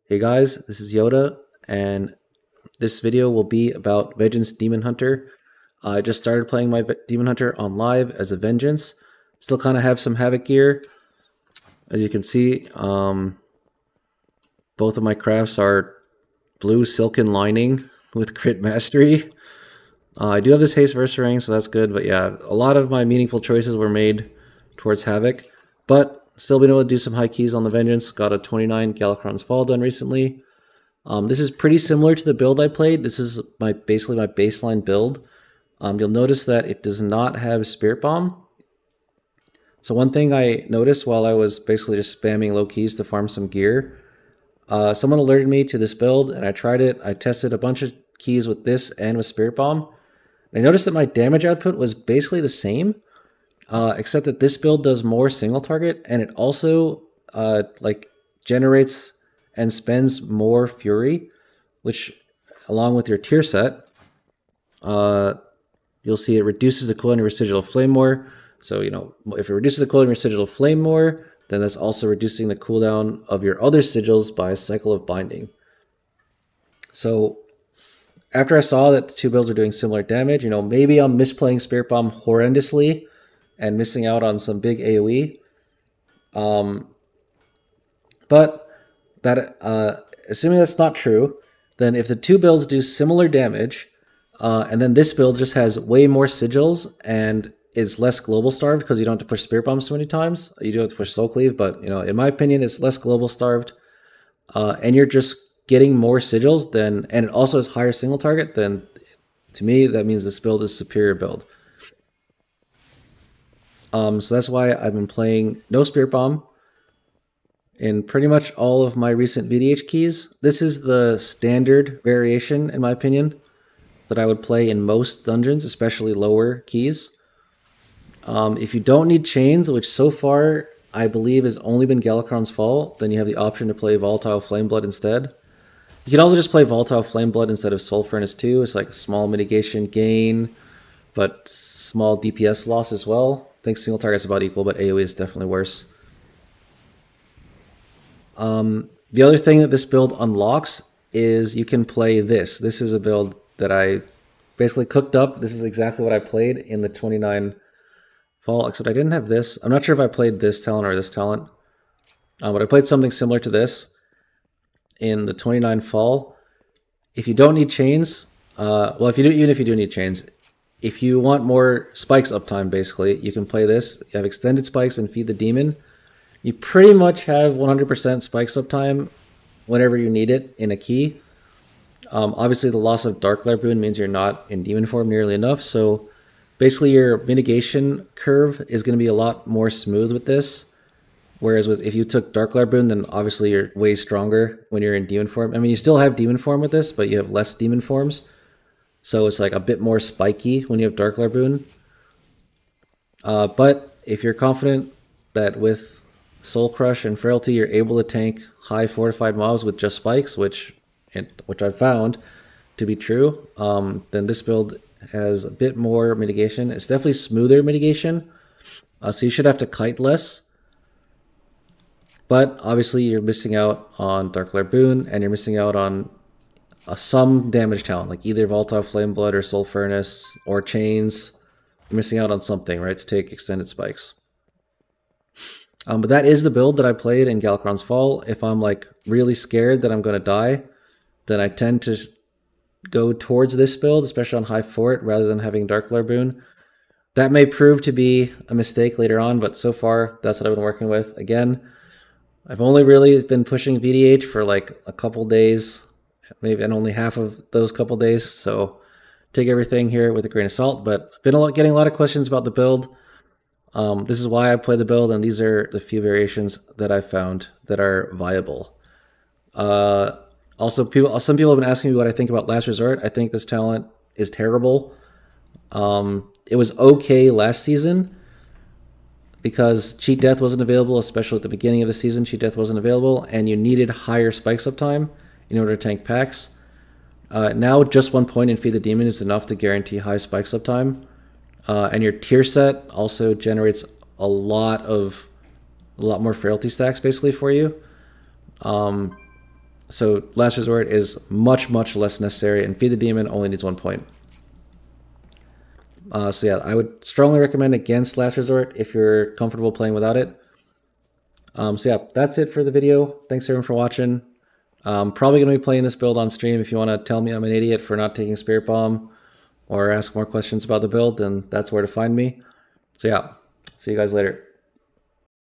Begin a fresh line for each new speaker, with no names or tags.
Hey guys, this is Yoda, and this video will be about Vengeance Demon Hunter. I just started playing my Demon Hunter on live as a Vengeance. Still kind of have some Havoc gear. As you can see, both of my crafts are blue silken lining with crit mastery. I do have this haste verse ring, so that's good, but yeah, a lot of my meaningful choices were made towards Havoc, but still been able to do some high keys on the Vengeance. Got a 29 Galakron's Fall done recently. This is pretty similar to the build I played. This is basically my baseline build. You'll notice that it does not have Spirit Bomb. So one thing I noticed while I was basically just spamming low keys to farm some gear, someone alerted me to this build and I tried it. I tested a bunch of keys with this and with Spirit Bomb. I noticed that my damage output was basically the same, except that this build does more single target, and it also generates and spends more Fury, which, along with your tier set, you'll see it reduces the cooldown of Residual Flame more. So, if it reduces the cooldown of Residual Flame more, then that's also reducing the cooldown of your other sigils by a cycle of binding. So, after I saw that the two builds are doing similar damage, maybe I'm misplaying Spirit Bomb horrendously and missing out on some big AoE. But that, assuming that's not true, then if the two builds do similar damage, and then this build just has way more sigils and is less global starved because you don't have to push Spirit Bombs so many times. You do have to push Soul Cleave, but in my opinion, it's less global starved, and you're just getting more sigils, and it also has higher single target, then to me that means this build is superior build. So that's why I've been playing no Spirit Bomb in pretty much all of my recent VDH keys. This is the standard variation, in my opinion, that I would play in most dungeons, especially lower keys. If you don't need chains, which so far I believe has only been Galakron's Fall, then you have the option to play Volatile Flameblood instead. You can also just play Volatile Flameblood instead of Soul Furnace 2. It's like a small mitigation gain, but small DPS loss as well. I think single target's about equal, but AoE is definitely worse. The other thing that this build unlocks is you can play this. This is a build that I basically cooked up. This is exactly what I played in the 29 Fall, except I didn't have this. I'm not sure if I played this talent or this talent, but I played something similar to this in the 29 Fall. If you don't need chains, well, even if you do need chains, if you want more spikes uptime, basically, you can play this. You have extended spikes and feed the demon. You pretty much have 100% spikes uptime whenever you need it in a key. Obviously, the loss of Dark Glare Boon means you're not in demon form nearly enough, so basically your mitigation curve is going to be a lot more smooth with this. Whereas if you took Dark Glare Boon, then obviously you're way stronger when you're in demon form. I mean, you still have demon form with this, but you have less demon forms. So it's like a bit more spiky when you have Dark Glare Boon. But if you're confident that with Soul Crush and Frailty you're able to tank high fortified mobs with just spikes, which I've found to be true, then this build has a bit more mitigation. It's definitely smoother mitigation, so you should have to kite less. But obviously you're missing out on Dark Glare Boon, and you're missing out on some damage talent, like either Volatile Flameblood or Soul Furnace or Chains. You're missing out on something, right, to take extended spikes. But that is the build that I played in Galakron's Fall. If I'm like really scared that I'm going to die, then I tend to go towards this build, especially on high fort, rather than having Dark Glare Boon. That may prove to be a mistake later on, but so far that's what I've been working with. Again, I've only really been pushing VDH for like a couple days, maybe, and only half of those couple days, so take everything here with a grain of salt. But I've been getting a lot of questions about the build. This is why I play the build, and these are the few variations that I found that are viable. Also, some people have been asking me what I think about Last Resort. I think this talent is terrible. It was okay last season because Cheat Death wasn't available, especially at the beginning of the season. Cheat Death wasn't available, and you needed higher spikes uptime in order to tank packs. Now, just 1 point in Feed the Demon is enough to guarantee high spikes uptime. And your tier set also generates a lot more frailty stacks basically for you. So Last Resort is much, much less necessary, and Feed the Demon only needs 1 point. So yeah, I would strongly recommend against Last Resort if you're comfortable playing without it. So yeah, that's it for the video. Thanks everyone for watching. Probably going to be playing this build on stream. If you want to tell me I'm an idiot for not taking Spirit Bomb or ask more questions about the build, then that's where to find me. So yeah, see you guys later.